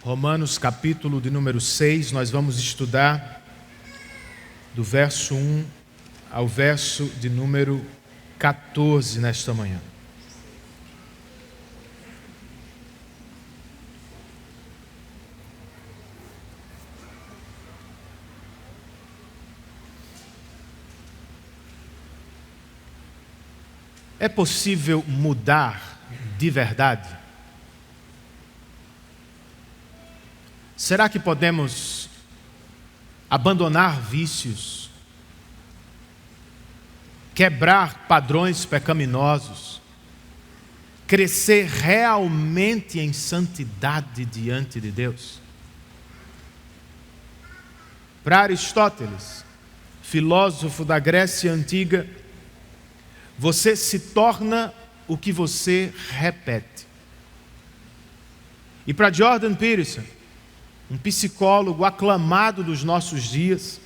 Romanos capítulo de número 6, nós vamos estudar do verso 1 ao verso de número 14 nesta manhã. É possível mudar de verdade? Será que podemos abandonar vícios, quebrar padrões pecaminosos, crescer realmente em santidade diante de Deus? Para Aristóteles, filósofo da Grécia Antiga, você se torna o que você repete. E para Jordan Peterson, um psicólogo aclamado dos nossos dias,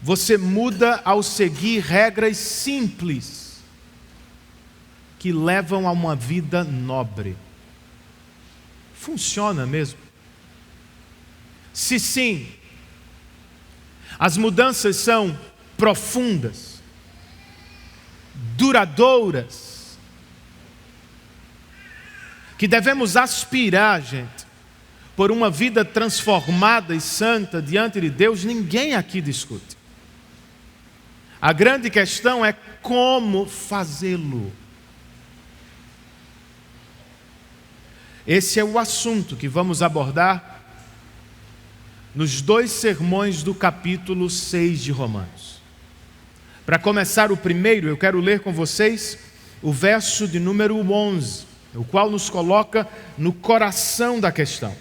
você muda ao seguir regras simples que levam a uma vida nobre. Funciona mesmo? Se sim, as mudanças são profundas, duradouras, que devemos aspirar, gente, por uma vida transformada e santa diante de Deus, ninguém aqui discute. A grande questão é como fazê-lo. Esse é o assunto que vamos abordar nos 2 sermões do capítulo 6 de Romanos. Para começar o primeiro, eu quero ler com vocês o verso de número 11, o qual nos coloca no coração da questão.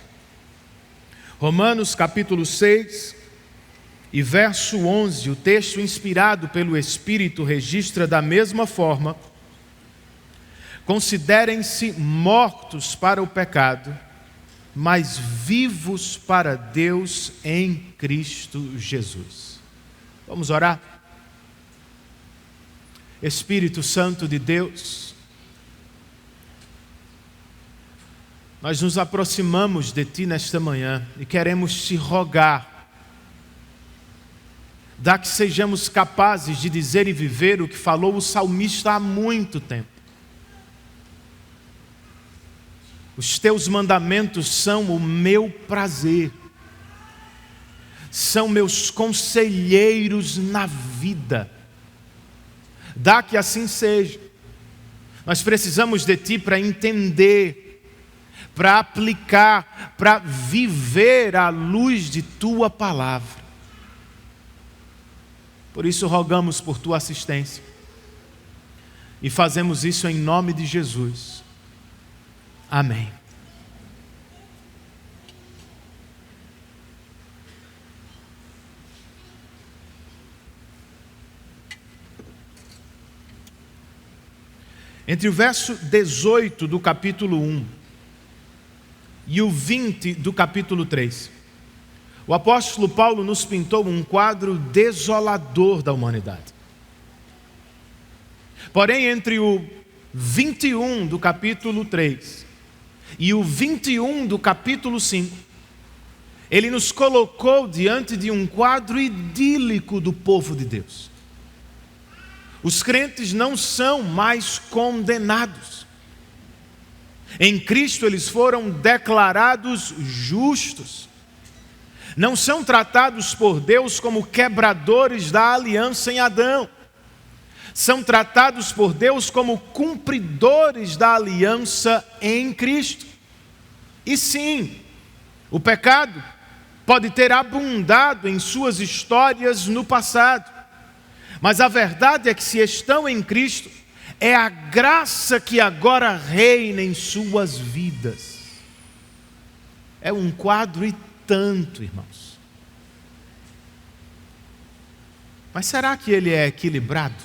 Romanos capítulo 6 e verso 11, o texto inspirado pelo Espírito registra da mesma forma: considerem-se mortos para o pecado, mas vivos para Deus em Cristo Jesus. Vamos orar? Espírito Santo de Deus, nós nos aproximamos de Ti nesta manhã e queremos Te rogar, dá que sejamos capazes de dizer e viver o que falou o salmista há muito tempo. Os Teus mandamentos são o meu prazer, são meus conselheiros na vida. Dá que assim seja. Nós precisamos de Ti para entender, para aplicar, para viver à luz de Tua palavra. Por isso rogamos por Tua assistência e fazemos isso em nome de Jesus. Amém. Entre o verso 18 do capítulo 1 e o 20 do capítulo 3, o apóstolo Paulo nos pintou um quadro desolador da humanidade. Porém, entre o 21 do capítulo 3 e o 21 do capítulo 5, ele nos colocou diante de um quadro idílico do povo de Deus. Os crentes não são mais condenados. Em Cristo eles foram declarados justos. Não são tratados por Deus como quebradores da aliança em Adão. São tratados por Deus como cumpridores da aliança em Cristo. E sim, o pecado pode ter abundado em suas histórias no passado. Mas a verdade é que se estão em Cristo, é a graça que agora reina em suas vidas. É um quadro e tanto, irmãos. Mas será que ele é equilibrado?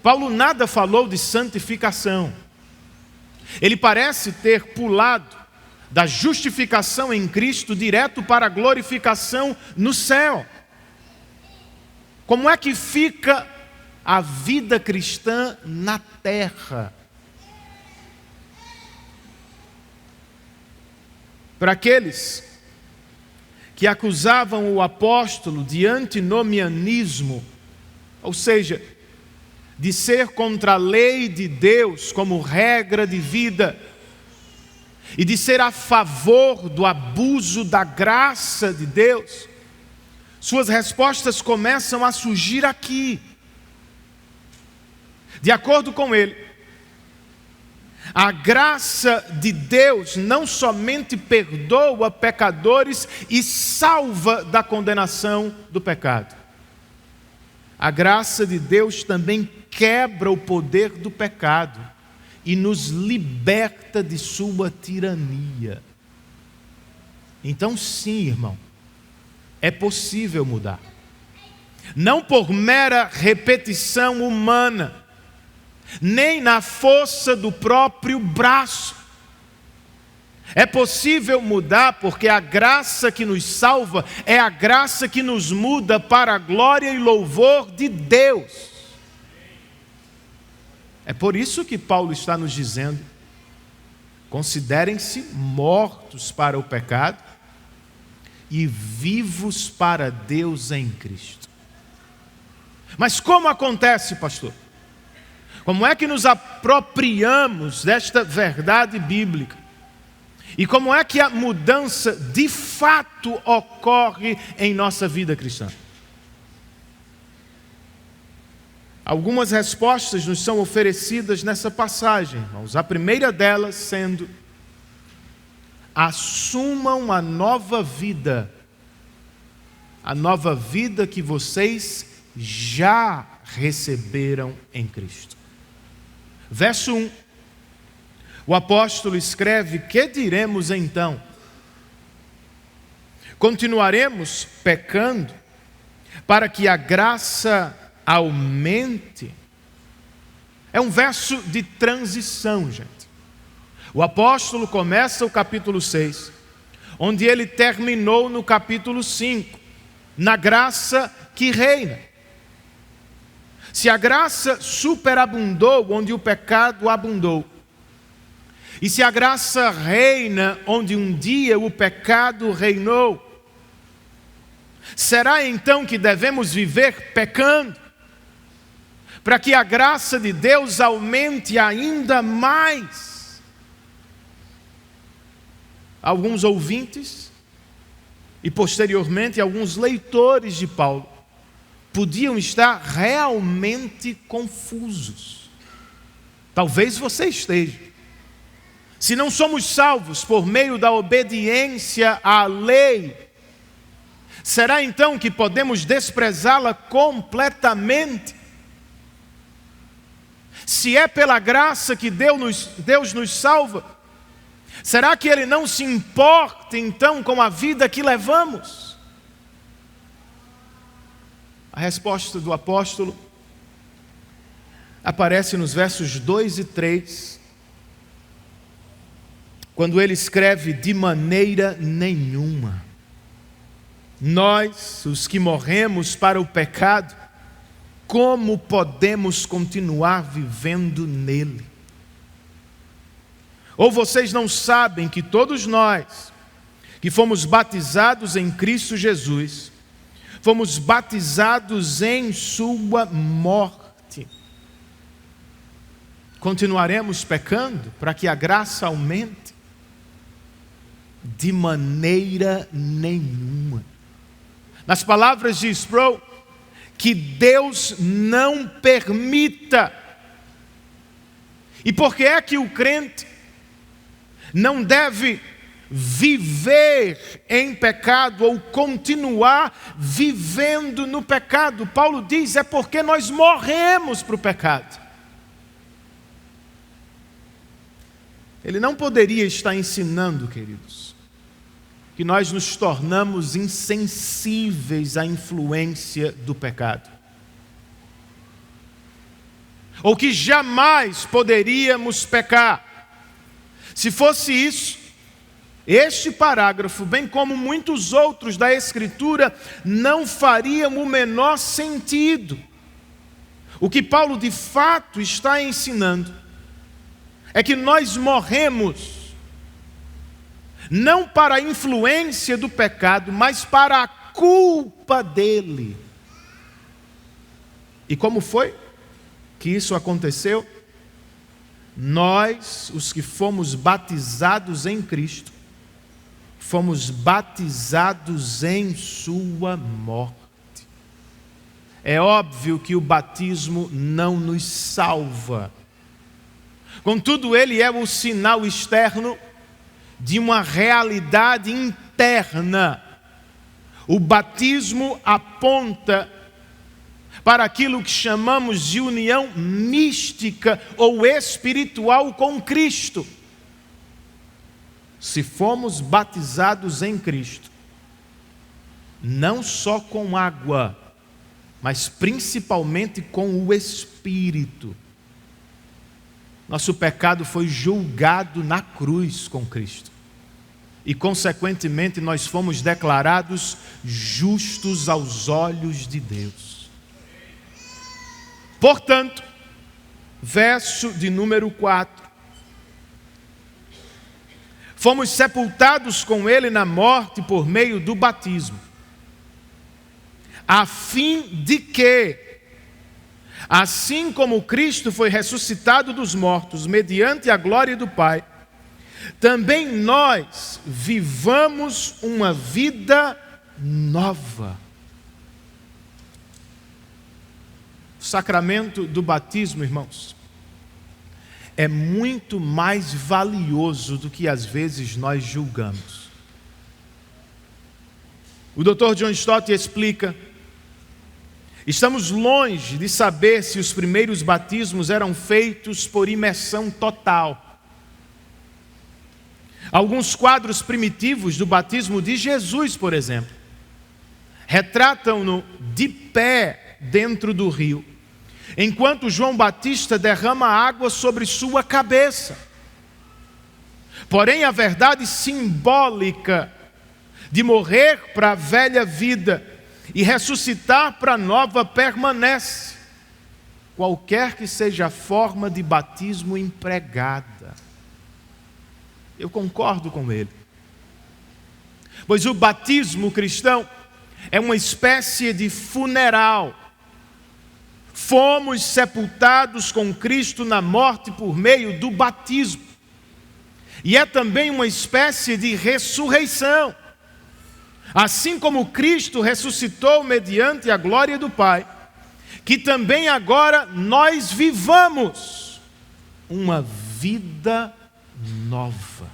Paulo nada falou de santificação. Ele parece ter pulado da justificação em Cristo direto para a glorificação no céu. Como é que fica a vida cristã na terra? Para aqueles que acusavam o apóstolo de antinomianismo, ou seja, de ser contra a lei de Deus como regra de vida, e de ser a favor do abuso da graça de Deus, suas respostas começam a surgir aqui. De acordo com ele, a graça de Deus não somente perdoa pecadores e salva da condenação do pecado. A graça de Deus também quebra o poder do pecado e nos liberta de sua tirania. Então, sim, irmão, é possível mudar. Não por mera repetição humana, nem na força do próprio braço. É possível mudar porque a graça que nos salva é a graça que nos muda para a glória e louvor de Deus. É por isso que Paulo está nos dizendo: considerem-se mortos para o pecado e vivos para Deus em Cristo. Mas como acontece, pastor? Como é que nos apropriamos desta verdade bíblica? E como é que a mudança de fato ocorre em nossa vida cristã? Algumas respostas nos são oferecidas nessa passagem, irmãos. A primeira delas sendo: assumam a nova vida que vocês já receberam em Cristo. Verso 1, o apóstolo escreve: que diremos então? Continuaremos pecando para que a graça aumente? É um verso de transição, gente. O apóstolo começa o capítulo 6, onde ele terminou no capítulo 5, na graça que reina. Se a graça superabundou onde o pecado abundou, e se a graça reina onde um dia o pecado reinou, será então que devemos viver pecando, para que a graça de Deus aumente ainda mais? Alguns ouvintes e posteriormente alguns leitores de Paulo podiam estar realmente confusos. Talvez você esteja. Se não somos salvos por meio da obediência à lei, será então que podemos desprezá-la completamente? Se é pela graça que Deus nos salva, será que Ele não se importa então com a vida que levamos? A resposta do apóstolo aparece nos versos 2 e 3, quando ele escreve: de maneira nenhuma. Nós, os que morremos para o pecado, como podemos continuar vivendo nele? Ou vocês não sabem que todos nós, que fomos batizados em Cristo Jesus, fomos batizados em sua morte? Continuaremos pecando para que a graça aumente? De maneira nenhuma. Nas palavras de Sproul, que Deus não permita. E por que é que o crente não deve viver em pecado ou continuar vivendo no pecado? Paulo diz: é porque nós morremos para o pecado. Ele não poderia estar ensinando, queridos, que nós nos tornamos insensíveis à influência do pecado, ou que jamais poderíamos pecar. Se fosse isso, este parágrafo, bem como muitos outros da Escritura, não fariam o menor sentido. O que Paulo de fato está ensinando é que nós morremos não para a influência do pecado, mas para a culpa dele. E como foi que isso aconteceu? Nós, os que fomos batizados em Cristo, fomos batizados em sua morte. É óbvio que o batismo não nos salva. Contudo, ele é o sinal externo de uma realidade interna. O batismo aponta para aquilo que chamamos de união mística ou espiritual com Cristo. Se fomos batizados em Cristo, não só com água, mas principalmente com o Espírito, nosso pecado foi julgado na cruz com Cristo. E, consequentemente, nós fomos declarados justos aos olhos de Deus. Portanto, verso de número 4. Fomos sepultados com ele na morte por meio do batismo, a fim de que, assim como Cristo foi ressuscitado dos mortos, mediante a glória do Pai, também nós vivamos uma vida nova. O sacramento do batismo, irmãos, é muito mais valioso do que às vezes nós julgamos. O Dr. John Stott explica: estamos longe de saber se os primeiros batismos eram feitos por imersão total. Alguns quadros primitivos do batismo de Jesus, por exemplo, retratam-no de pé dentro do rio, enquanto João Batista derrama água sobre sua cabeça. Porém, a verdade simbólica de morrer para a velha vida e ressuscitar para a nova permanece, qualquer que seja a forma de batismo empregada. Eu concordo com ele. Pois o batismo cristão é uma espécie de funeral. Fomos sepultados com Cristo na morte por meio do batismo. E é também uma espécie de ressurreição. Assim como Cristo ressuscitou mediante a glória do Pai, que também agora nós vivamos uma vida nova.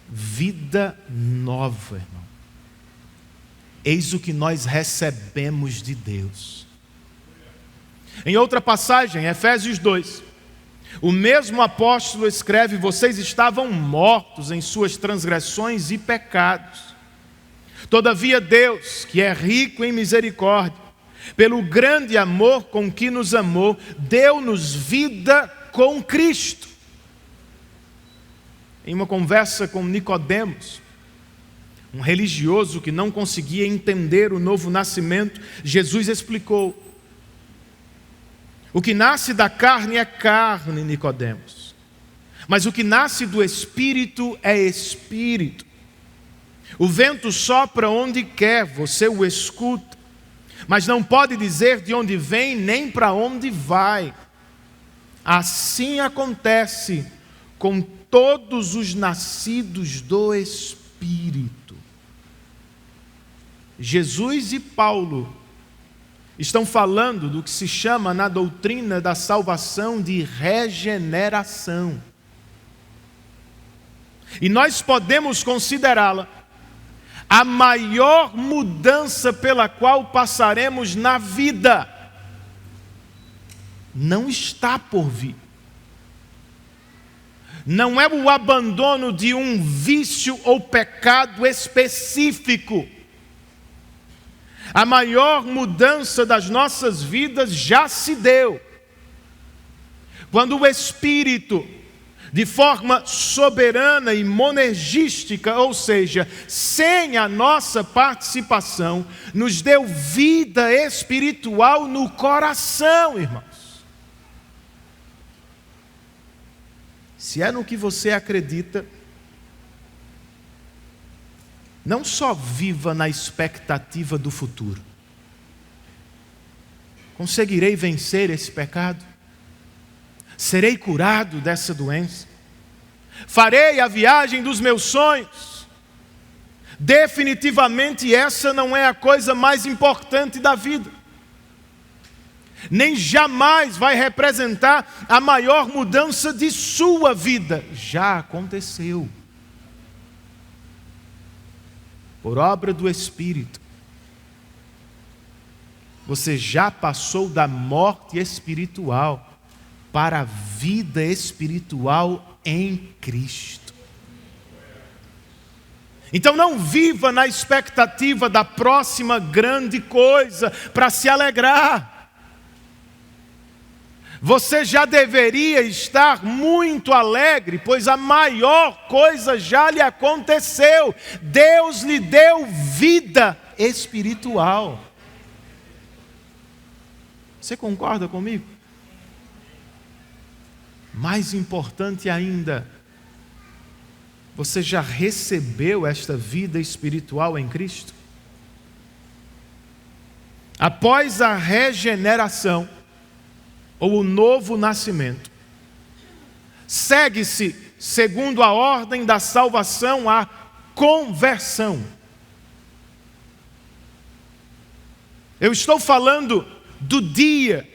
Vida nova, irmão. Eis o que nós recebemos de Deus. Em outra passagem, Efésios 2, o mesmo apóstolo escreve: vocês estavam mortos em suas transgressões e pecados. Todavia Deus, que é rico em misericórdia, pelo grande amor com que nos amou, deu-nos vida com Cristo. Em uma conversa com Nicodemos, um religioso que não conseguia entender o novo nascimento, Jesus explicou: o que nasce da carne é carne, Nicodemos, mas o que nasce do Espírito é Espírito. O vento sopra onde quer, você o escuta, mas não pode dizer de onde vem nem para onde vai. Assim acontece com todos os nascidos do Espírito. Jesus e Paulo estão falando do que se chama na doutrina da salvação de regeneração. E nós podemos considerá-la a maior mudança pela qual passaremos na vida. Não está por vir. Não é o abandono de um vício ou pecado específico. A maior mudança das nossas vidas já se deu quando o Espírito, de forma soberana e monergística, ou seja, sem a nossa participação, nos deu vida espiritual no coração, irmãos. se é no que você acredita, não só viva na expectativa do futuro. Conseguirei vencer esse pecado? Serei curado dessa doença? Farei a viagem dos meus sonhos? Definitivamente essa não é a coisa mais importante da vida. Nem jamais vai representar a maior mudança de sua vida. Já aconteceu. Por obra do Espírito, você já passou da morte espiritual para a vida espiritual em Cristo. Então não viva na expectativa da próxima grande coisa para se alegrar. Você já deveria estar muito alegre, pois a maior coisa já lhe aconteceu. Deus lhe deu vida espiritual. Você concorda comigo? Mais importante ainda, você já recebeu esta vida espiritual em Cristo? Após a regeneração, ou o novo nascimento, segue-se, segundo a ordem da salvação, a conversão. Eu estou falando do dia,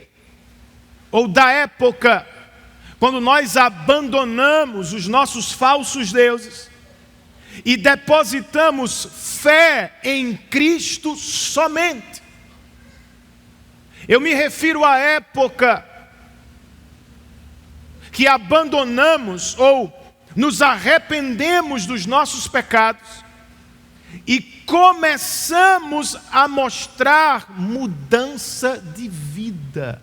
ou da época, quando nós abandonamos os nossos falsos deuses e depositamos fé em Cristo somente. Eu me refiro à época que abandonamos ou nos arrependemos dos nossos pecados e começamos a mostrar mudança de vida.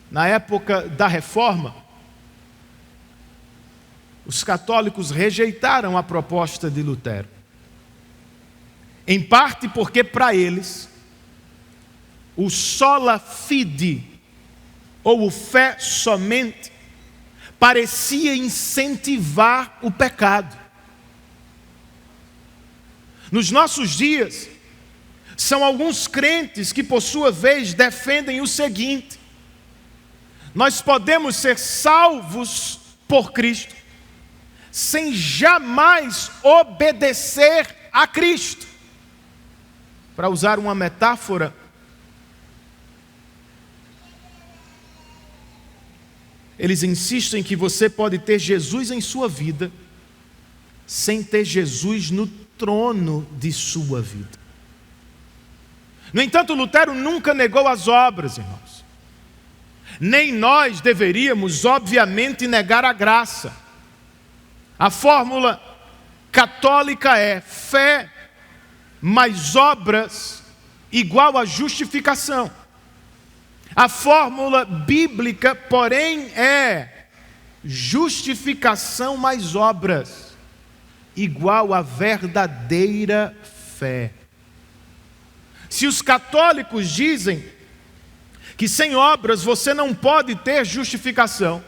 Na época da Reforma, os católicos rejeitaram a proposta de Lutero. Em parte porque para eles, o sola fide, ou o fé somente, parecia incentivar o pecado. Nos nossos dias, são alguns crentes que, por sua vez, defendem o seguinte: nós podemos ser salvos por Cristo, sem jamais obedecer a Cristo. Para usar uma metáfora, eles insistem que você pode ter Jesus em sua vida, sem ter Jesus no trono de sua vida. No entanto, Lutero nunca negou as obras, irmãos. Nem nós deveríamos, obviamente, negar a graça. A fórmula católica é fé mais obras igual a justificação. A fórmula bíblica, porém, é justificação mais obras igual a verdadeira fé. Se os católicos dizem que sem obras você não pode ter justificação,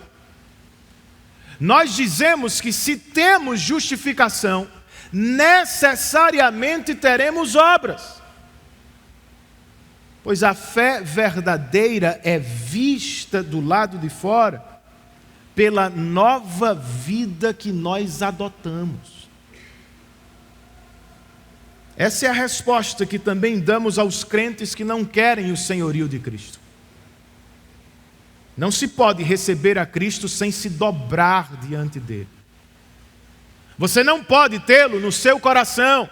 nós dizemos que se temos justificação, necessariamente teremos obras. Pois a fé verdadeira é vista do lado de fora pela nova vida que nós adotamos. Essa é a resposta que também damos aos crentes que não querem o senhorio de Cristo. Não se pode receber a Cristo sem se dobrar diante dele. Você não pode tê-lo no seu coração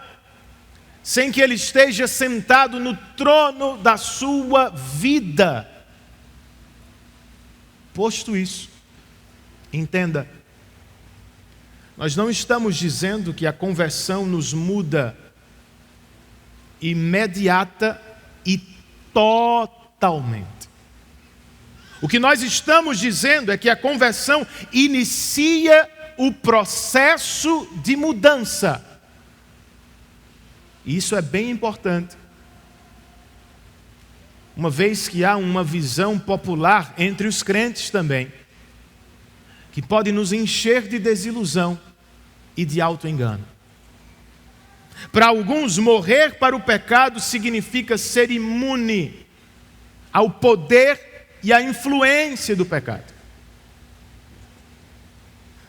sem que ele esteja sentado no trono da sua vida. Posto isso, entenda, nós não estamos dizendo que a conversão nos muda imediata e totalmente. O que nós estamos dizendo é que a conversão inicia o processo de mudança. E isso é bem importante, uma vez que há uma visão popular entre os crentes também, que pode nos encher de desilusão e de auto-engano. Para alguns, morrer para o pecado significa ser imune ao poder e à influência do pecado.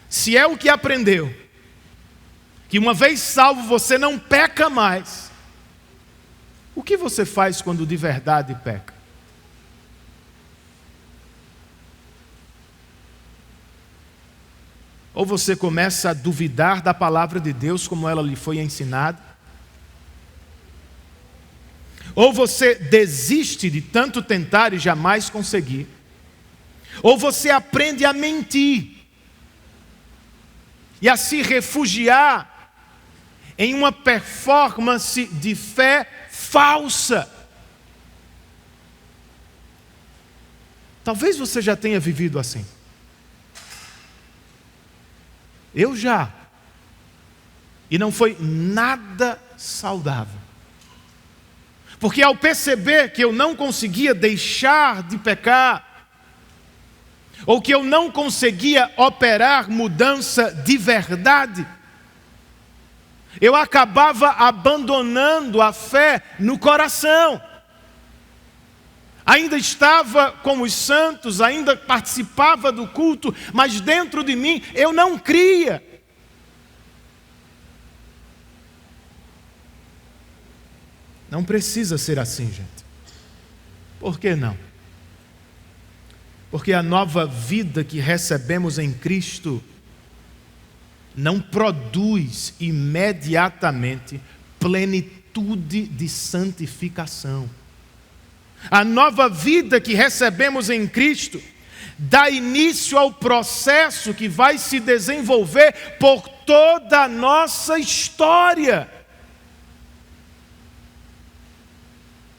Se é o que aprendeu, que uma vez salvo você não peca mais, o que você faz quando de verdade peca? Ou você começa a duvidar da palavra de Deus como ela lhe foi ensinada, ou você desiste de tanto tentar e jamais conseguir, ou você aprende a mentir e a se refugiar em uma performance de fé falsa. Talvez você já tenha vivido assim. Eu já. E não foi nada saudável. Porque ao perceber que eu não conseguia deixar de pecar, ou que eu não conseguia operar mudança de verdade, eu acabava abandonando a fé no coração. Ainda estava com os santos, ainda participava do culto, mas dentro de mim eu não cria. Não precisa ser assim, gente. Por que não? Porque a nova vida que recebemos em Cristo não produz imediatamente plenitude de santificação. A nova vida que recebemos em Cristo dá início ao processo que vai se desenvolver por toda a nossa história.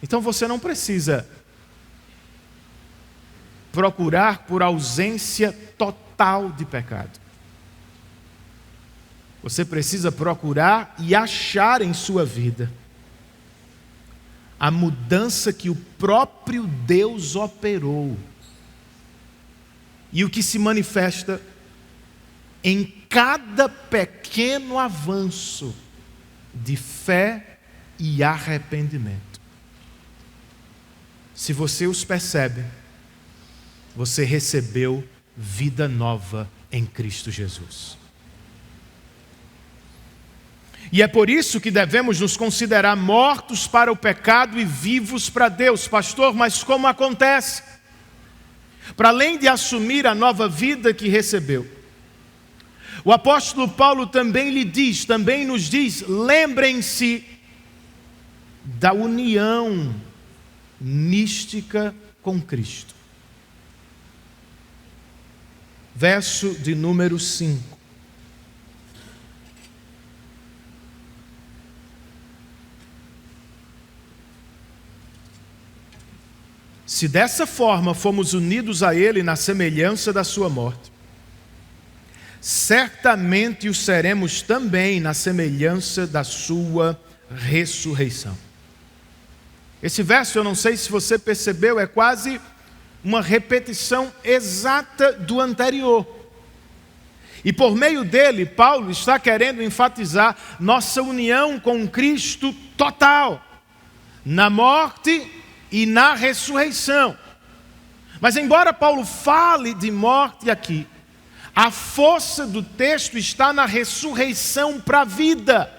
Então você não precisa procurar por ausência total de pecado. Você precisa procurar e achar em sua vida a mudança que o próprio Deus operou e o que se manifesta em cada pequeno avanço de fé e arrependimento. Se você os percebe, você recebeu vida nova em Cristo Jesus. E é por isso que devemos nos considerar mortos para o pecado e vivos para Deus. Pastor, mas como acontece? Para além de assumir a nova vida que recebeu, o apóstolo Paulo também nos diz, lembrem-se da união mística com Cristo. Verso de número 5. Se dessa forma fomos unidos a Ele na semelhança da sua morte, certamente o seremos também na semelhança da sua ressurreição. Esse verso, eu não sei se você percebeu, é quase uma repetição exata do anterior. E por meio dele, Paulo está querendo enfatizar nossa união com Cristo total, na morte e na ressurreição. Mas embora Paulo fale de morte aqui, a força do texto está na ressurreição para a vida.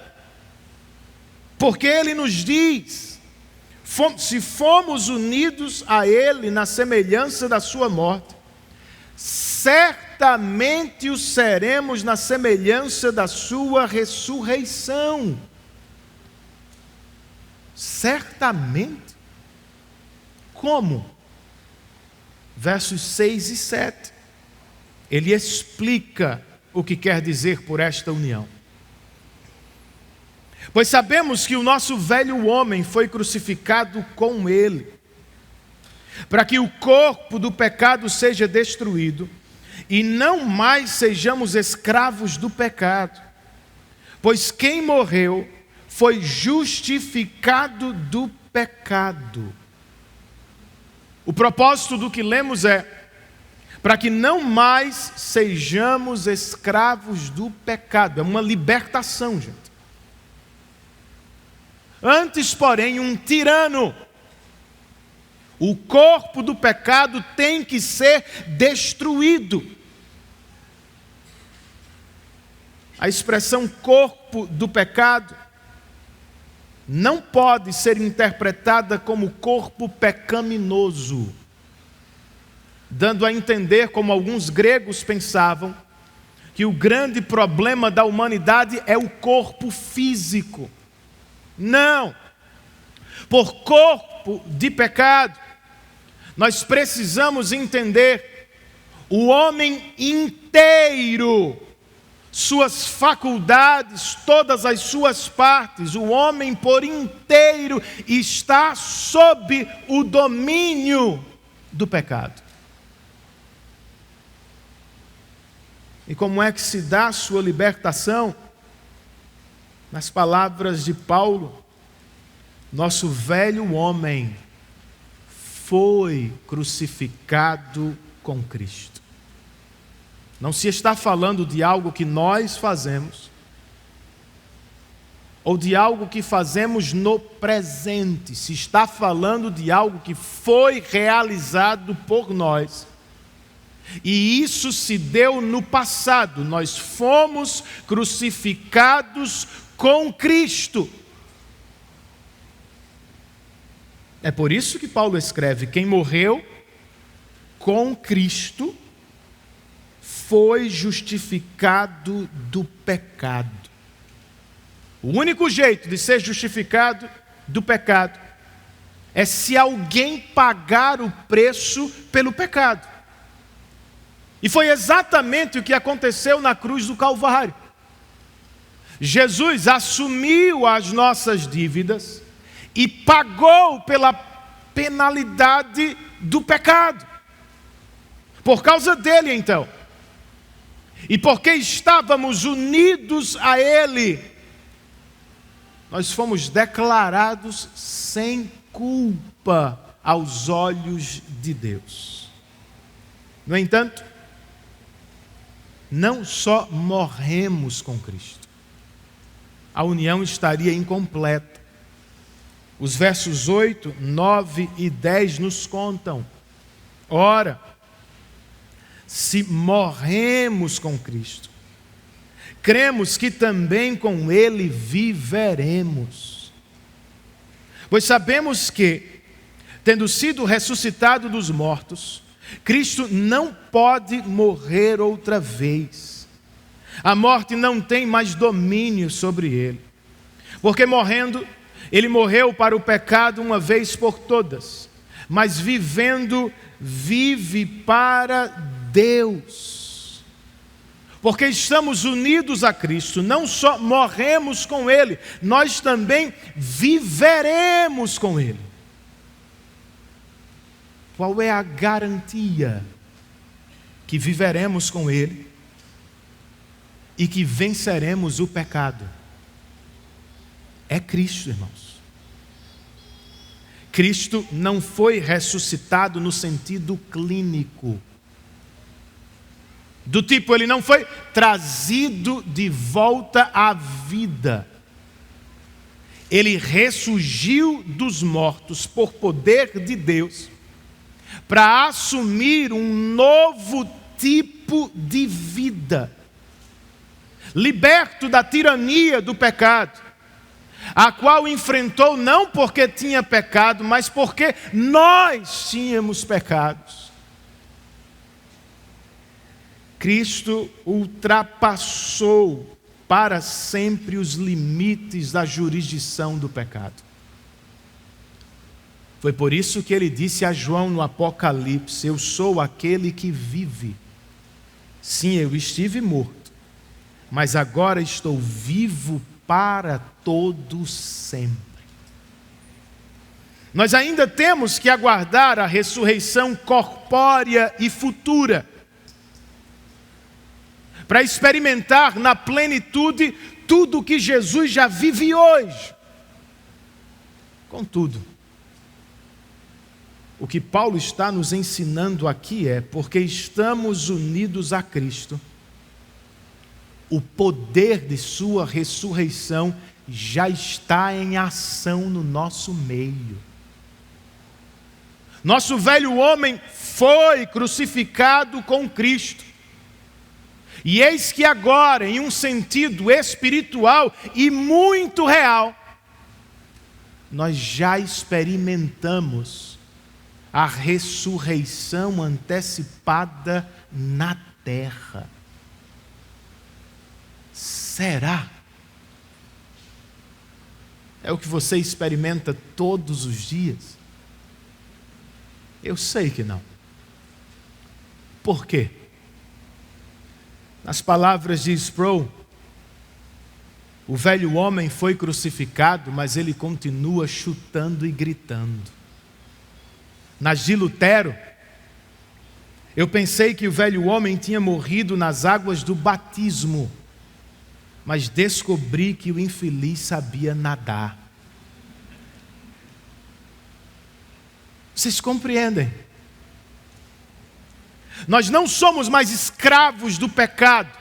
Porque ele nos diz, se fomos unidos a ele na semelhança da sua morte, certamente o seremos na semelhança da sua ressurreição. Certamente. Como? Versos 6 e 7. Ele explica o que quer dizer por esta união. Pois sabemos que o nosso velho homem foi crucificado com ele, para que o corpo do pecado seja destruído e não mais sejamos escravos do pecado. Pois quem morreu foi justificado do pecado. O propósito do que lemos é: para que não mais sejamos escravos do pecado. É uma libertação, gente. Antes, porém, um tirano. O corpo do pecado tem que ser destruído. A expressão corpo do pecado não pode ser interpretada como corpo pecaminoso, dando a entender, como alguns gregos pensavam, que o grande problema da humanidade é o corpo físico. Não. Por corpo de pecado, nós precisamos entender o homem inteiro, suas faculdades, todas as suas partes. O homem por inteiro está sob o domínio do pecado. E como é que se dá a sua libertação? Nas palavras de Paulo, nosso velho homem foi crucificado com Cristo. Não se está falando de algo que nós fazemos, ou de algo que fazemos no presente. Se está falando de algo que foi realizado por nós. E isso se deu no passado. Nós fomos crucificados com Cristo. É por isso que Paulo escreve: quem morreu com Cristo foi justificado do pecado. O único jeito de ser justificado do pecado é se alguém pagar o preço pelo pecado. E foi exatamente o que aconteceu na cruz do Calvário. Jesus assumiu as nossas dívidas e pagou pela penalidade do pecado. Por causa dele, então. E porque estávamos unidos a ele, nós fomos declarados sem culpa aos olhos de Deus. No entanto, não só morremos com Cristo, a união estaria incompleta. Os versos 8, 9 e 10 nos contam: ora, se morremos com Cristo, cremos que também com Ele viveremos. Pois sabemos que, tendo sido ressuscitado dos mortos, Cristo não pode morrer outra vez. A morte não tem mais domínio sobre Ele. Porque morrendo, Ele morreu para o pecado uma vez por todas. Mas vivendo, vive para Deus. Porque estamos unidos a Cristo, não só morremos com Ele, nós também viveremos com Ele. Qual é a garantia que viveremos com Ele e que venceremos o pecado? É Cristo, irmãos. Cristo não foi ressuscitado no sentido clínico. Do tipo, Ele não foi trazido de volta à vida. Ele ressurgiu dos mortos por poder de Deus, para assumir um novo tipo de vida, liberto da tirania do pecado, a qual enfrentou não porque tinha pecado, mas porque nós tínhamos pecados. Cristo ultrapassou para sempre os limites da jurisdição do pecado. Foi por isso que ele disse a João no Apocalipse: eu sou aquele que vive. Sim, eu estive morto, mas agora estou vivo para todo sempre. Nós ainda temos que aguardar a ressurreição corpórea e futura, para experimentar na plenitude tudo o que Jesus já vive hoje. Contudo, o que Paulo está nos ensinando aqui é: porque estamos unidos a Cristo, o poder de sua ressurreição já está em ação no nosso meio. Nosso velho homem foi crucificado com Cristo. E eis que agora, em um sentido espiritual e muito real, nós já experimentamos a ressurreição antecipada na terra. Será? É o que você experimenta todos os dias? Eu sei que não. Por quê? Nas palavras de Sproul, o velho homem foi crucificado, mas ele continua chutando e gritando. Nas de Lutero, eu pensei que o velho homem tinha morrido nas águas do batismo, mas descobri que o infeliz sabia nadar. Vocês compreendem? Nós não somos mais escravos do pecado.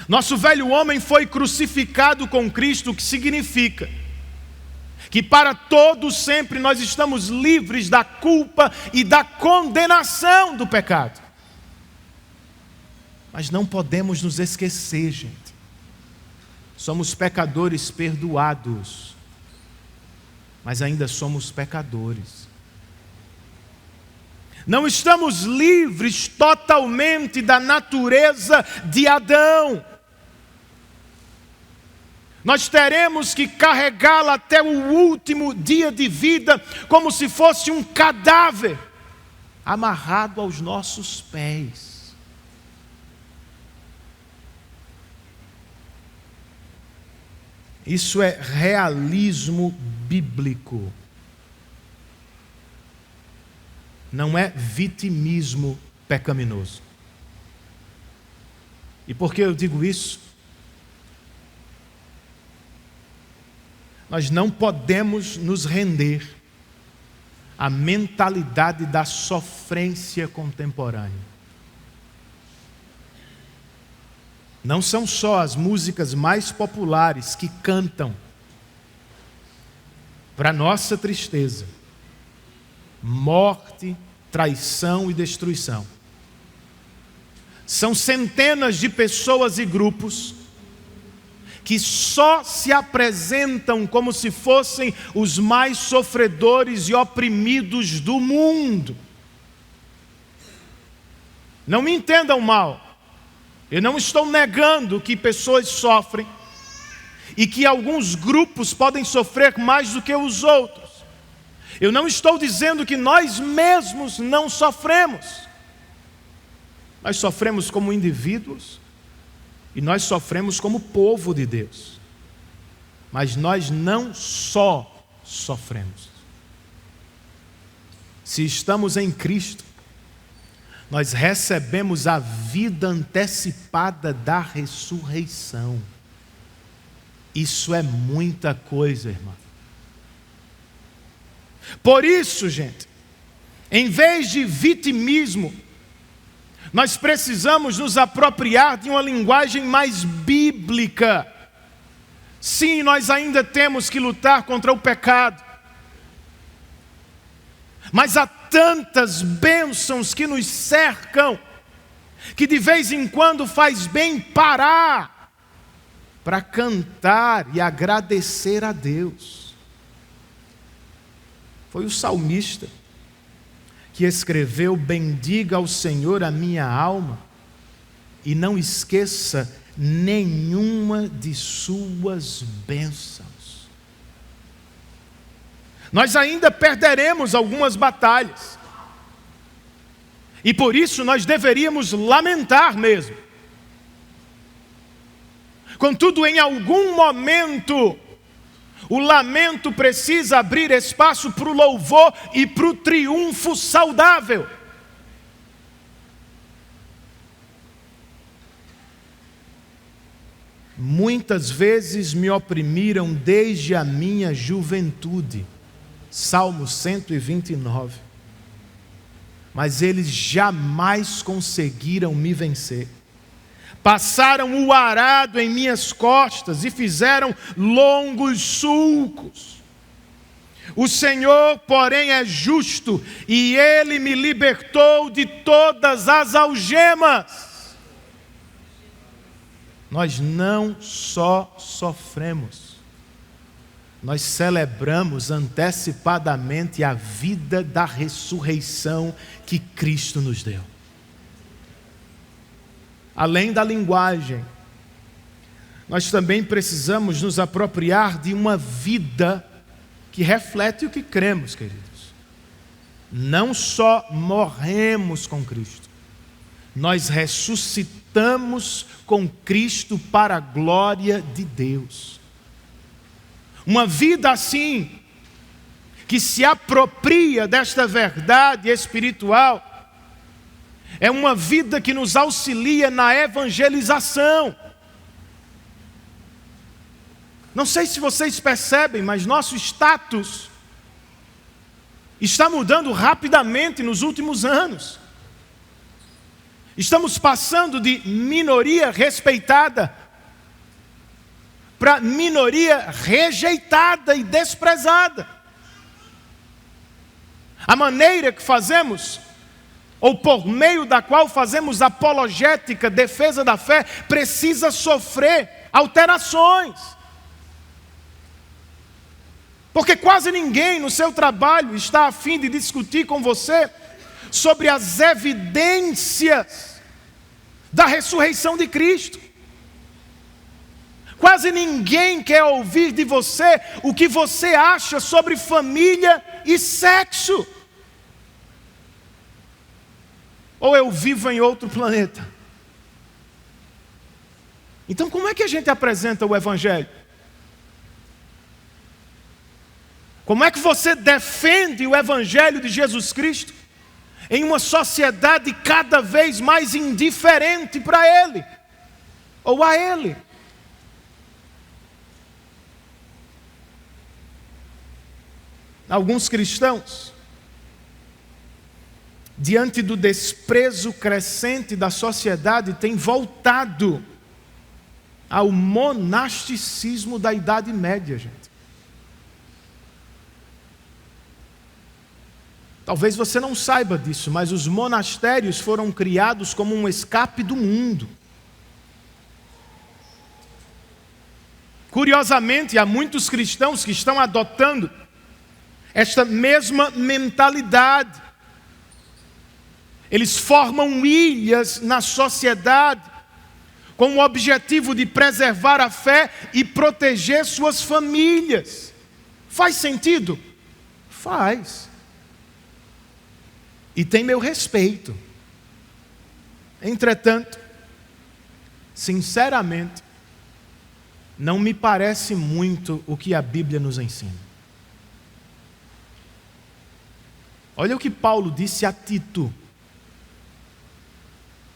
Nosso velho homem foi crucificado com Cristo, o que significa que para todos sempre nós estamos livres da culpa e da condenação do pecado. Mas não podemos nos esquecer, gente. Somos pecadores perdoados, mas ainda somos pecadores. Não estamos livres totalmente da natureza de Adão. Nós teremos que carregá-la até o último dia de vida, como se fosse um cadáver, amarrado aos nossos pés. Isso é realismo bíblico. Não é vitimismo pecaminoso. E por que eu digo isso? Nós não podemos nos render à mentalidade da sofrência contemporânea. Não são só as músicas mais populares que cantam, para nossa tristeza, morte, traição e destruição. São centenas de pessoas e grupos que só se apresentam como se fossem os mais sofredores e oprimidos do mundo. Não me entendam mal. Eu não estou negando que pessoas sofrem e que alguns grupos podem sofrer mais do que os outros. Eu não estou dizendo que nós mesmos não sofremos. Nós sofremos como indivíduos e nós sofremos como povo de Deus. Mas nós não só sofremos. Se estamos em Cristo, nós recebemos a vida antecipada da ressurreição. Isso é muita coisa, irmão. Por isso, gente, em vez de vitimismo, nós precisamos nos apropriar de uma linguagem mais bíblica. Sim, nós ainda temos que lutar contra o pecado. Mas há tantas bênçãos que nos cercam, que de vez em quando faz bem parar para cantar e agradecer a Deus. Foi o salmista que escreveu: bendiga ao Senhor a minha alma e não esqueça nenhuma de suas bênçãos. Nós ainda perderemos algumas batalhas. E por isso nós deveríamos lamentar mesmo. Contudo, em algum momento, o lamento precisa abrir espaço para o louvor e para o triunfo saudável. muitas vezes me oprimiram desde a minha juventude. Salmo 129. Mas eles jamais conseguiram me vencer. Passaram o arado em minhas costas e fizeram longos sulcos. O Senhor, porém, é justo e Ele me libertou de todas as algemas. Nós não só sofremos, nós celebramos antecipadamente a vida da ressurreição que Cristo nos deu. Além da linguagem, nós também precisamos nos apropriar de uma vida que reflete o que cremos, queridos. Não só morremos com Cristo, nós ressuscitamos com Cristo para a glória de Deus. Uma vida assim, que se apropria desta verdade espiritual, é uma vida que nos auxilia na evangelização. Não sei se vocês percebem, mas nosso status está mudando rapidamente nos últimos anos. Estamos passando de minoria respeitada para minoria rejeitada e desprezada. A maneira que fazemos, ou por meio da qual fazemos apologética, defesa da fé, precisa sofrer alterações. Porque quase ninguém no seu trabalho está a fim de discutir com você sobre as evidências da ressurreição de Cristo. Quase ninguém quer ouvir de você o que você acha sobre família e sexo. Ou eu vivo em outro planeta? Então como é que a gente apresenta o Evangelho? Como é que você defende o Evangelho de Jesus Cristo em uma sociedade cada vez mais indiferente para Ele, ou a Ele? Alguns cristãos, diante do desprezo crescente da sociedade, têm voltado ao monasticismo da Idade Média, gente. Talvez você não saiba disso, mas os monastérios foram criados como um escape do mundo. Curiosamente, há muitos cristãos que estão adotando esta mesma mentalidade. Eles formam ilhas na sociedade com o objetivo de preservar a fé e proteger suas famílias. Faz sentido? Faz. E tem meu respeito. Entretanto, sinceramente, não me parece muito o que a Bíblia nos ensina. Olha o que Paulo disse a Tito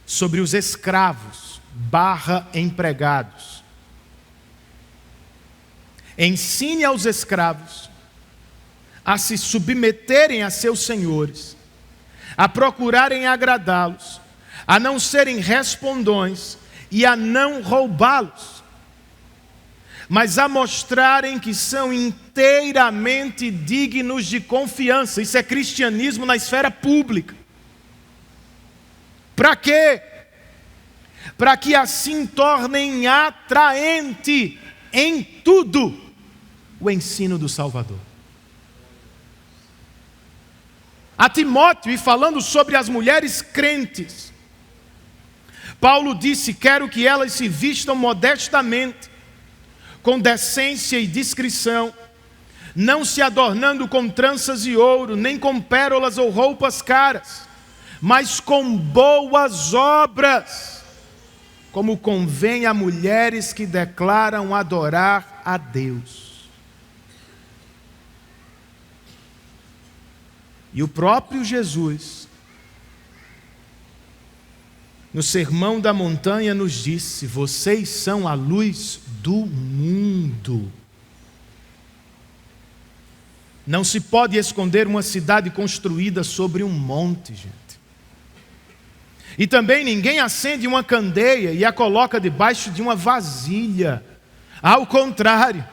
sobre os escravos / empregados. Ensine aos escravos a se submeterem a seus senhores, a procurarem agradá-los, a não serem respondões e a não roubá-los, mas a mostrarem que são inteiramente dignos de confiança. Isso é cristianismo na esfera pública. Para quê? Para que assim tornem atraente em tudo o ensino do Salvador. A Timóteo, e falando sobre as mulheres crentes, Paulo disse: quero que elas se vistam modestamente, com decência e discrição, não se adornando com tranças e ouro, nem com pérolas ou roupas caras, mas com boas obras, como convém a mulheres que declaram adorar a Deus. E o próprio Jesus no Sermão da Montanha, nos disse: vocês são a luz do mundo. Não se pode esconder uma cidade construída sobre um monte, gente. E também ninguém acende uma candeia e a coloca debaixo de uma vasilha. Ao contrário,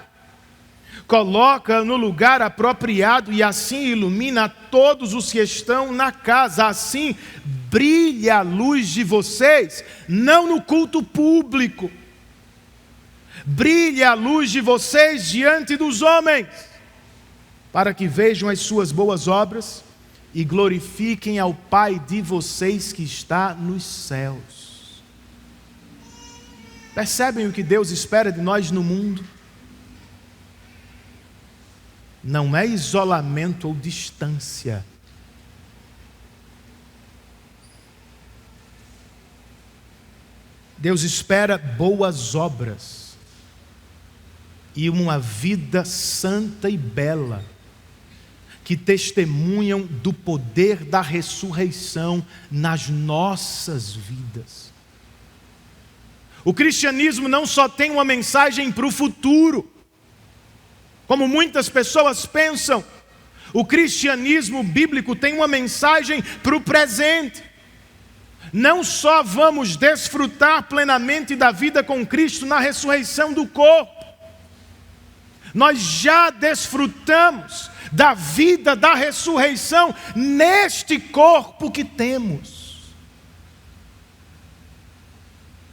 coloca no lugar apropriado e assim ilumina todos os que estão na casa. Assim brilha a luz de vocês, não no culto público. Brilha a luz de vocês diante dos homens, para que vejam as suas boas obras e glorifiquem ao Pai de vocês que está nos céus. Percebem o que Deus espera de nós no mundo? Não é isolamento ou distância. Deus espera boas obras e uma vida santa e bela, que testemunham do poder da ressurreição nas nossas vidas. O cristianismo não só tem uma mensagem para o futuro, como muitas pessoas pensam. O cristianismo bíblico tem uma mensagem para o presente. Não só vamos desfrutar plenamente da vida com Cristo na ressurreição do corpo, nós já desfrutamos da vida da ressurreição neste corpo que temos.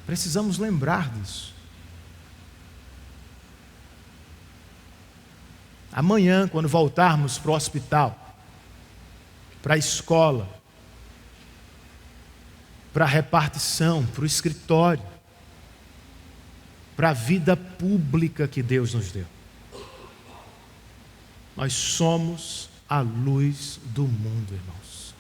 Precisamos lembrar disso. Amanhã, quando voltarmos para o hospital, para a escola, para a repartição, para o escritório, para a vida pública que Deus nos deu, nós somos a luz do mundo, irmãos.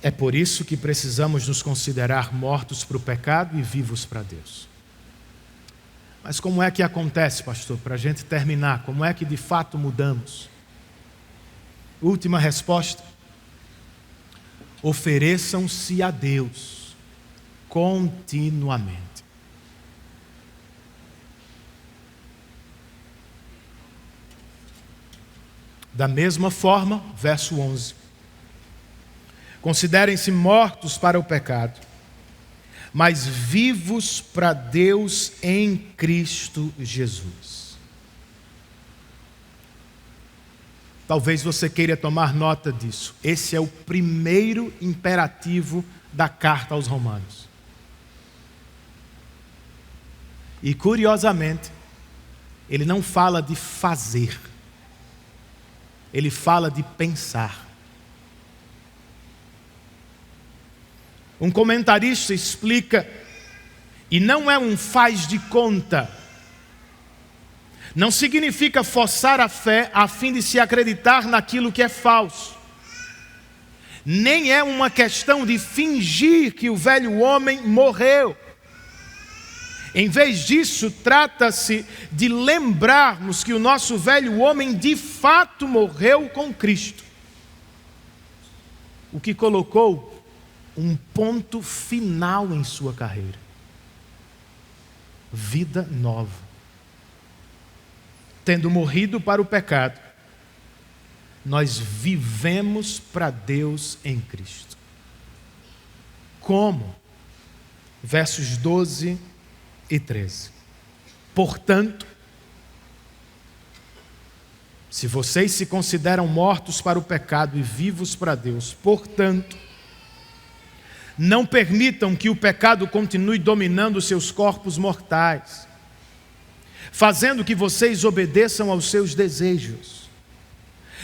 É por isso que precisamos nos considerar mortos para o pecado e vivos para Deus. Mas como é que acontece, pastor? Para a gente terminar, como é que de fato mudamos? Última resposta: ofereçam-se a Deus continuamente. Da mesma forma, verso 11: considerem-se mortos para o pecado, mas vivos para Deus em Cristo Jesus. Talvez você queira tomar nota disso. Esse é o primeiro imperativo da carta aos Romanos. E curiosamente, ele não fala de fazer, ele fala de pensar. Um comentarista explica, e não é um faz de conta. Não significa forçar a fé a fim de se acreditar naquilo que é falso. Nem é uma questão de fingir que o velho homem morreu. Em vez disso, trata-se de lembrarmos que o nosso velho homem de fato morreu com Cristo, o que colocou um ponto final em sua carreira. Vida nova. Tendo morrido para o pecado, nós vivemos para Deus em Cristo. Como? Versos 12 e 13. Portanto, se vocês se consideram mortos para o pecado e vivos para Deus, portanto, não permitam que o pecado continue dominando seus corpos mortais, fazendo que vocês obedeçam aos seus desejos.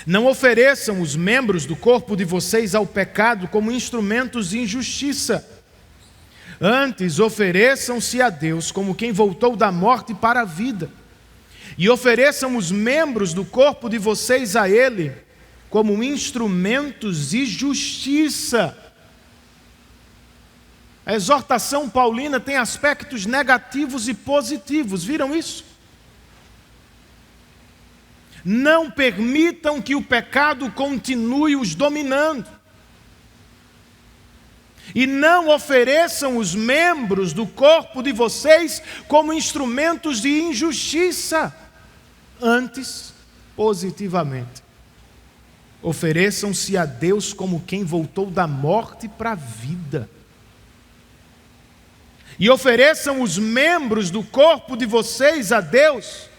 Não ofereçam os membros do corpo de vocês ao pecado como instrumentos de injustiça. Antes, ofereçam-se a Deus como quem voltou da morte para a vida. E ofereçam os membros do corpo de vocês a Ele como instrumentos de justiça. A exortação paulina tem aspectos negativos e positivos. Viram isso? Não permitam que o pecado continue os dominando. E não ofereçam os membros do corpo de vocês como instrumentos de injustiça. Antes, positivamente, ofereçam-se a Deus como quem voltou da morte para a vida. E ofereçam os membros do corpo de vocês a Deus,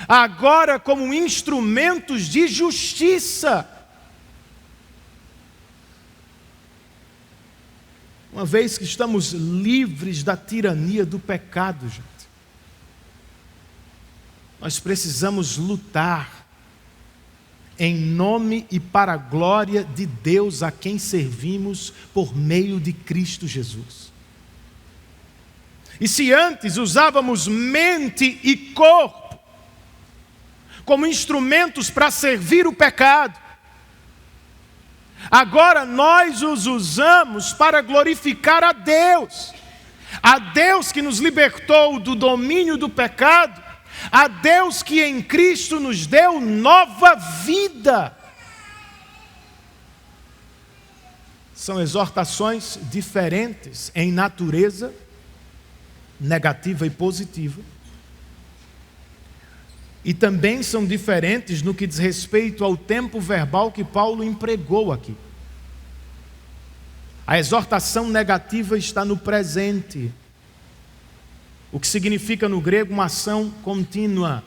agora como instrumentos de justiça. Uma vez que estamos livres da tirania do pecado, gente, nós precisamos lutar em nome e para a glória de Deus a quem servimos por meio de Cristo Jesus. E se antes usávamos mente e corpo como instrumentos para servir o pecado, agora nós os usamos para glorificar a Deus que nos libertou do domínio do pecado, a Deus que em Cristo nos deu nova vida. São exortações diferentes em natureza, negativa e positiva, e também são diferentes no que diz respeito ao tempo verbal que Paulo empregou aqui. A exortação negativa está no presente, o que significa no grego uma ação contínua.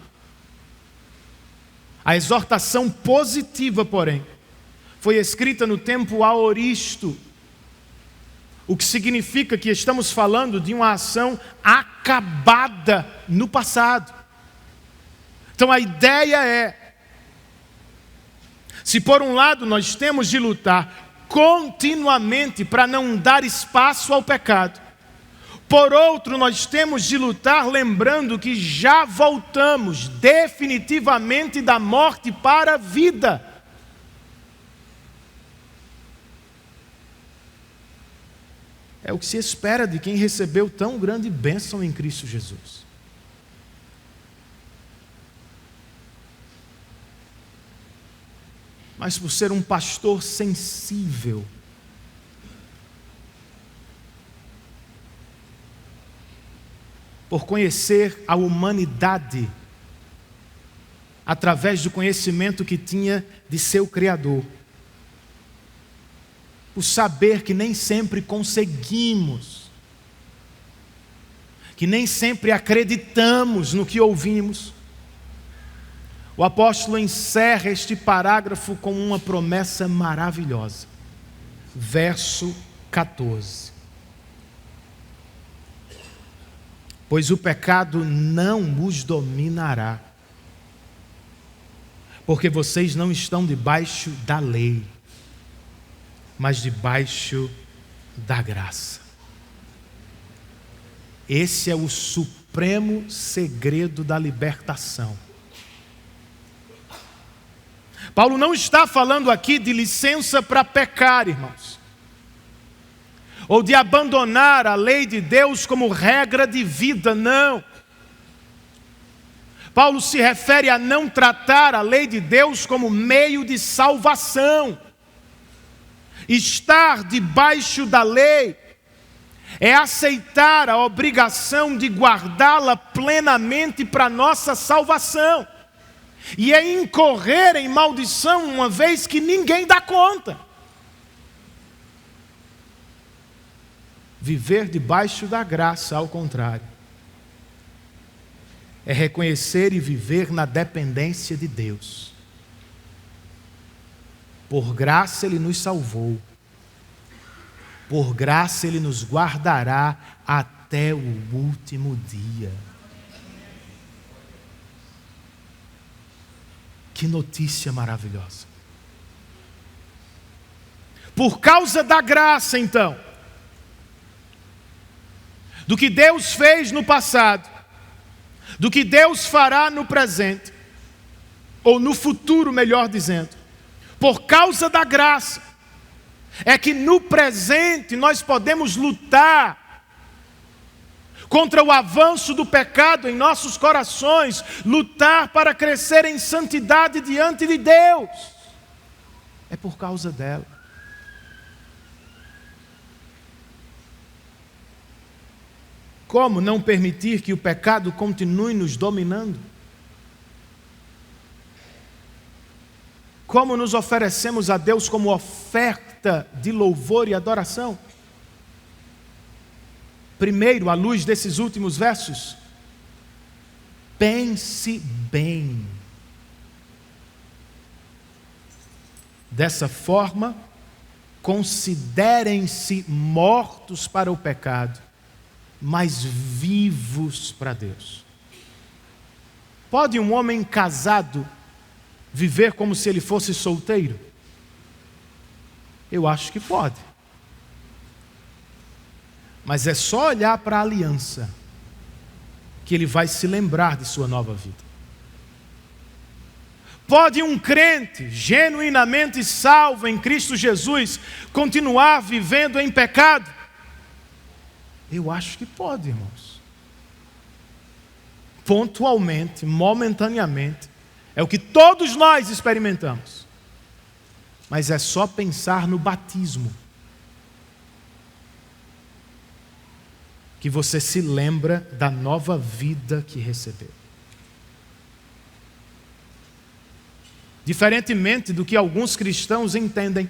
A exortação positiva, porém, foi escrita no tempo aoristo, o que significa que estamos falando de uma ação acabada no passado. Então a ideia é, se por um lado nós temos de lutar continuamente para não dar espaço ao pecado, por outro nós temos de lutar lembrando que já voltamos definitivamente da morte para a vida. É o que se espera de quem recebeu tão grande bênção em Cristo Jesus. Mas por ser um pastor sensível, por conhecer a humanidade através do conhecimento que tinha de seu Criador, por saber que nem sempre conseguimos, que nem sempre acreditamos no que ouvimos, o apóstolo encerra este parágrafo com uma promessa maravilhosa. Verso 14. Pois o pecado não os dominará, porque vocês não estão debaixo da lei, mas debaixo da graça. Esse é o supremo segredo da libertação. Paulo não está falando aqui de licença para pecar, irmãos, ou de abandonar a lei de Deus como regra de vida, não. Paulo se refere a não tratar a lei de Deus como meio de salvação. Estar debaixo da lei é aceitar a obrigação de guardá-la plenamente para nossa salvação. E é incorrer em maldição uma vez que ninguém dá conta. Viver debaixo da graça, ao contrário, é reconhecer e viver na dependência de Deus. Por graça Ele nos salvou. Por graça Ele nos guardará até o último dia. Que notícia maravilhosa. Por causa da graça, então, do que Deus fez no passado, do que Deus fará no presente, ou no futuro, melhor dizendo, por causa da graça, é que no presente nós podemos lutar contra o avanço do pecado em nossos corações, lutar para crescer em santidade diante de Deus. É por causa dela. Como não permitir que o pecado continue nos dominando? Como nos oferecemos a Deus como oferta de louvor e adoração? Primeiro, à luz desses últimos versos, pense bem. Dessa forma, considerem-se mortos para o pecado, mas vivos para Deus. Pode um homem casado viver como se ele fosse solteiro? Eu acho que pode. Mas é só olhar para a aliança que ele vai se lembrar de sua nova vida. Pode um crente genuinamente salvo em Cristo Jesus continuar vivendo em pecado? Eu acho que pode, irmãos. Pontualmente, momentaneamente, é o que todos nós experimentamos. Mas é só pensar no batismo que você se lembra da nova vida que recebeu. Diferentemente do que alguns cristãos entendem,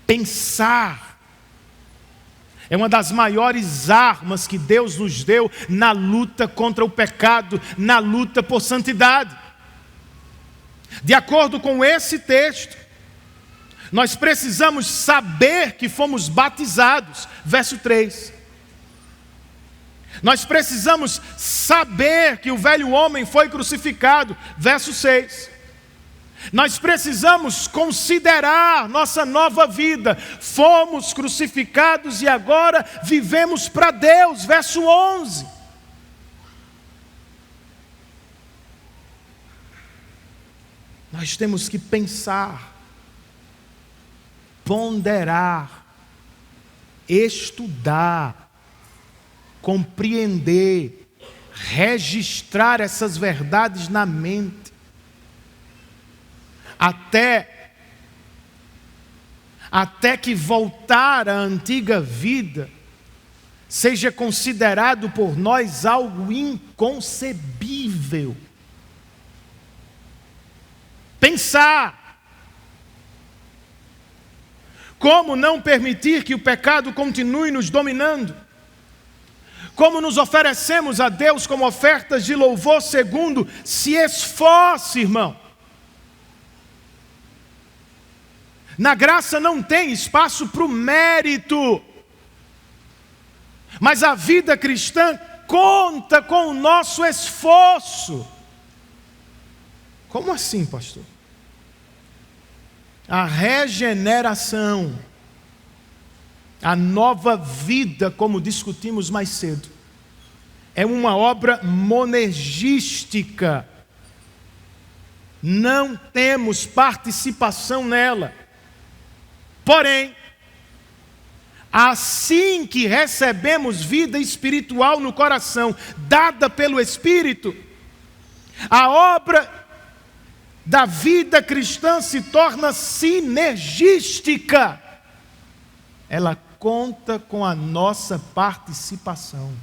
pensar é uma das maiores armas que Deus nos deu na luta contra o pecado, na luta por santidade. De acordo com esse texto, nós precisamos saber que fomos batizados. Verso 3. Nós precisamos saber que o velho homem foi crucificado. Verso 6. Nós precisamos considerar nossa nova vida. Fomos crucificados e agora vivemos para Deus. Verso 11. Nós temos que pensar, ponderar, estudar, compreender, registrar essas verdades na mente, até que voltar à antiga vida seja considerado por nós algo inconcebível. Pensar. Como não permitir que o pecado continue nos dominando? Como nos oferecemos a Deus como ofertas de louvor? Segundo, se esforce, irmão. Na graça não tem espaço para o mérito, mas a vida cristã conta com o nosso esforço. Como assim, pastor? A regeneração, a nova vida, como discutimos mais cedo, é uma obra monergística. Não temos participação nela. Porém, assim que recebemos vida espiritual no coração, dada pelo Espírito, a obra da vida cristã se torna sinergística. Ela conta com a nossa participação.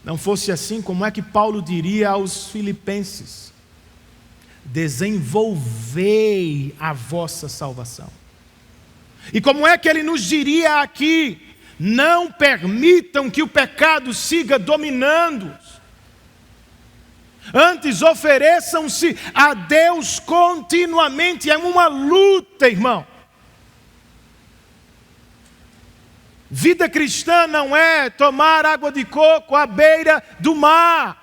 Não fosse assim, como é que Paulo diria aos filipenses? Desenvolvei a vossa salvação. E como é que ele nos diria aqui? Não permitam que o pecado siga dominando. Antes ofereçam-se a Deus continuamente. É uma luta, irmão. Vida cristã não é tomar água de coco à beira do mar.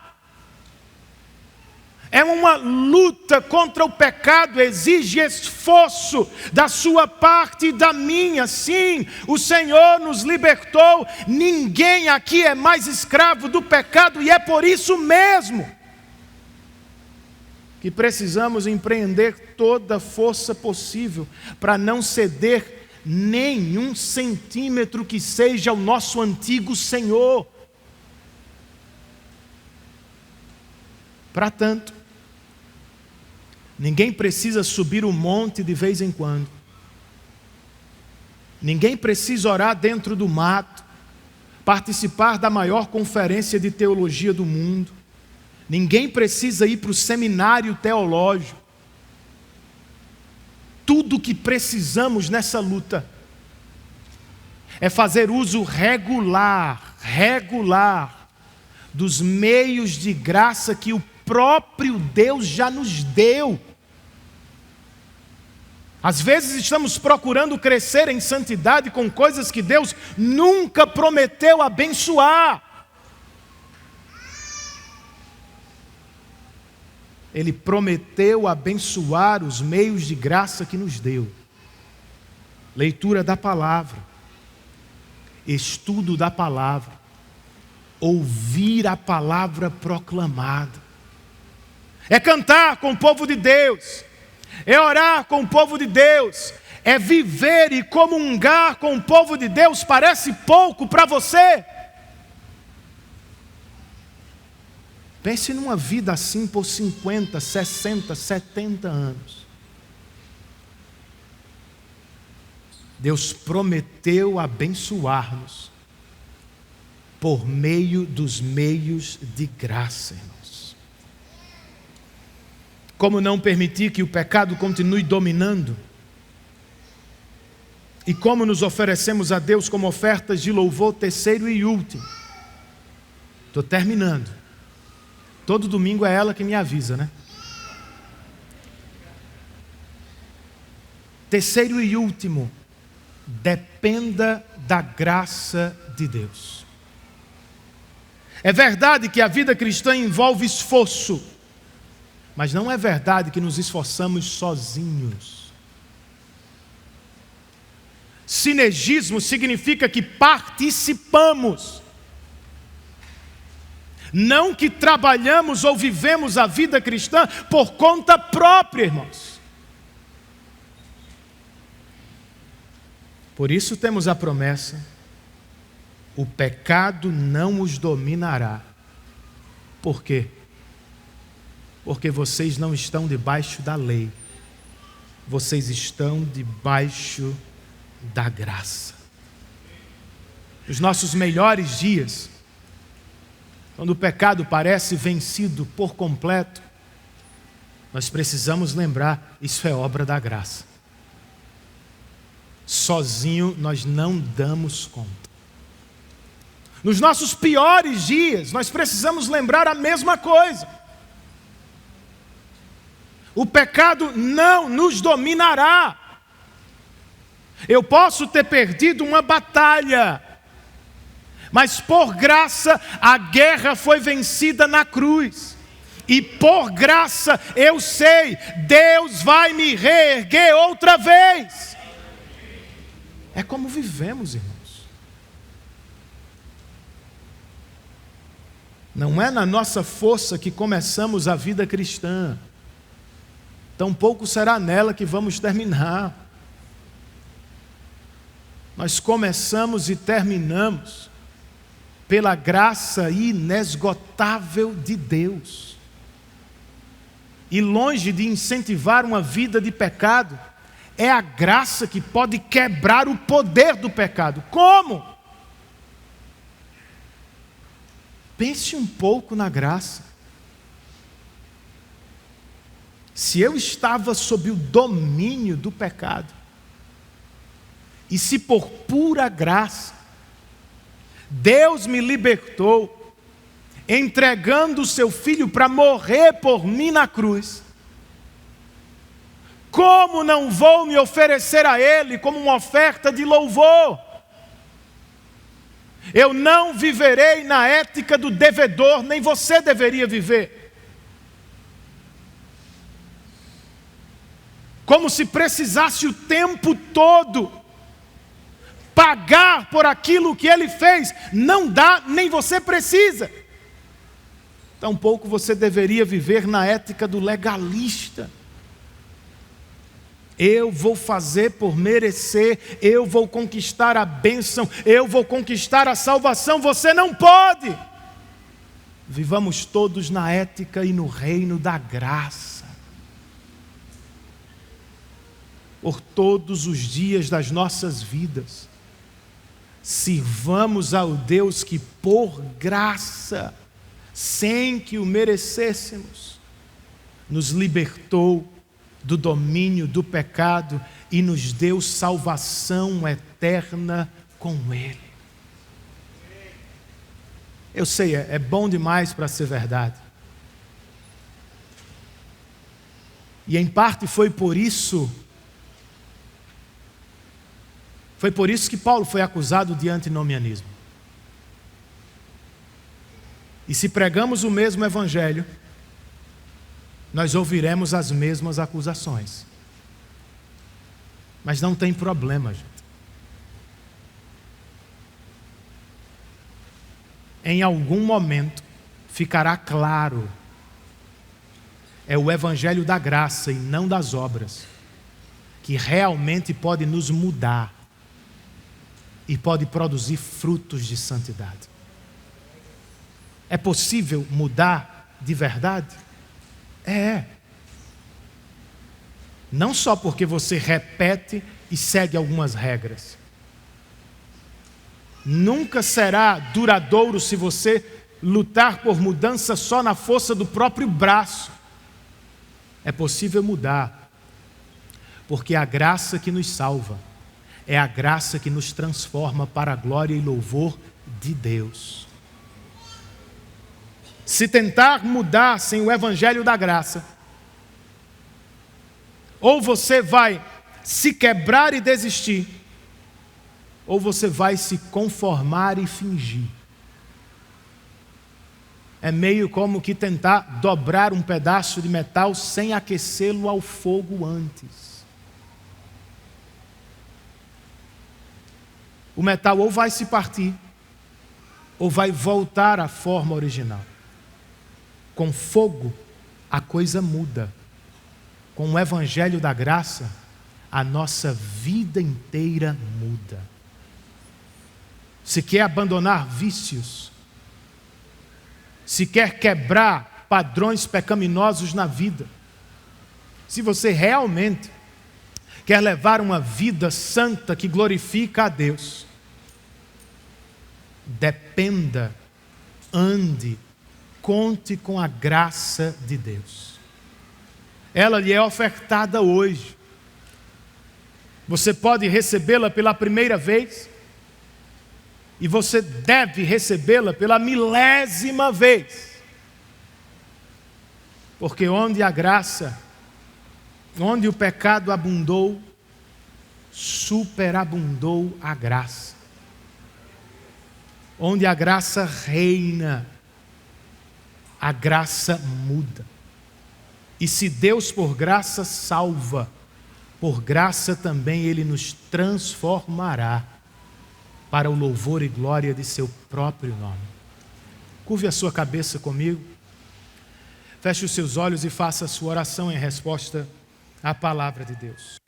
É uma luta contra o pecado, exige esforço da sua parte e da minha. Sim, o Senhor nos libertou. Ninguém aqui é mais escravo do pecado e é por isso mesmo que precisamos empreender toda a força possível para não ceder nem um centímetro que seja o nosso antigo Senhor. Para tanto, ninguém precisa subir o monte de vez em quando. Ninguém precisa orar dentro do mato, participar da maior conferência de teologia do mundo. Ninguém precisa ir para o seminário teológico. Tudo o que precisamos nessa luta é fazer uso regular dos meios de graça que o próprio Deus já nos deu. Às vezes estamos procurando crescer em santidade com coisas que Deus nunca prometeu abençoar. Ele prometeu abençoar os meios de graça que nos deu. Leitura da palavra, estudo da palavra, ouvir a palavra proclamada. É cantar com o povo de Deus, é orar com o povo de Deus, é viver e comungar com o povo de Deus. Parece pouco para você? Pense numa vida assim por 50, 60, 70 anos. Deus prometeu abençoar-nos por meio dos meios de graça, irmãos. Como não permitir que o pecado continue dominando? E como nos oferecemos a Deus como ofertas de louvor, terceiro e último? Estou terminando. Todo domingo é ela que me avisa, né? Terceiro e último, dependa da graça de Deus. É verdade que a vida cristã envolve esforço, mas não é verdade que nos esforçamos sozinhos. Sinergismo significa que participamos. Não que trabalhamos ou vivemos a vida cristã por conta própria, irmãos. Por isso temos a promessa: o pecado não os dominará. Por quê? Porque vocês não estão debaixo da lei, vocês estão debaixo da graça. Os nossos melhores dias, quando o pecado parece vencido por completo, nós precisamos lembrar, isso é obra da graça. Sozinho nós não damos conta. Nos nossos piores dias, nós precisamos lembrar a mesma coisa. O pecado não nos dominará. Eu posso ter perdido uma batalha, mas por graça a guerra foi vencida na cruz. E por graça eu sei, Deus vai me reerguer outra vez. É como vivemos, irmãos. Não é na nossa força que começamos a vida cristã. Tampouco será nela que vamos terminar. Nós começamos e terminamos pela graça inesgotável de Deus. E longe de incentivar uma vida de pecado, é a graça que pode quebrar o poder do pecado. Como? Pense um pouco na graça. Se eu estava sob o domínio do pecado, e se por pura graça Deus me libertou, entregando o seu Filho para morrer por mim na cruz, como não vou me oferecer a Ele como uma oferta de louvor? Eu não viverei na ética do devedor, nem você deveria viver. Como se precisasse o tempo todo pagar por aquilo que Ele fez. Não dá, nem você precisa. Tampouco você deveria viver na ética do legalista. Eu vou fazer por merecer, eu vou conquistar a bênção, eu vou conquistar a salvação. Você não pode. Vivamos todos na ética e no reino da graça. Por todos os dias das nossas vidas, sirvamos ao Deus que por graça, sem que o merecêssemos, nos libertou do domínio do pecado e nos deu salvação eterna com Ele. Eu sei, é bom demais para ser verdade. E em parte foi por isso que Paulo foi acusado de antinomianismo. E se pregamos o mesmo evangelho, nós ouviremos as mesmas acusações. Mas não tem problema, gente. Em algum momento ficará claro, é o evangelho da graça e não das obras, que realmente pode nos mudar e pode produzir frutos de santidade. É possível mudar de verdade? É. Não só porque você repete e segue algumas regras. Nunca será duradouro se você lutar por mudança só na força do próprio braço. É possível mudar, porque a graça que nos salva é a graça que nos transforma para a glória e louvor de Deus. Se tentar mudar sem o evangelho da graça, ou você vai se quebrar e desistir, ou você vai se conformar e fingir. É meio como que tentar dobrar um pedaço de metal sem aquecê-lo ao fogo antes. O metal ou vai se partir, ou vai voltar à forma original. Com fogo, a coisa muda. Com o evangelho da graça, a nossa vida inteira muda. Se quer abandonar vícios, se quer quebrar padrões pecaminosos na vida, se você realmente quer levar uma vida santa que glorifica a Deus, dependa, ande, conte com a graça de Deus. Ela lhe é ofertada hoje. Você pode recebê-la pela primeira vez e você deve recebê-la pela 1000ª vez. Porque onde a graça, onde o pecado abundou, superabundou a graça. Onde a graça reina, a graça muda. E se Deus por graça salva, por graça também Ele nos transformará para o louvor e glória de seu próprio nome. Curve a sua cabeça comigo, feche os seus olhos e faça a sua oração em resposta à palavra de Deus.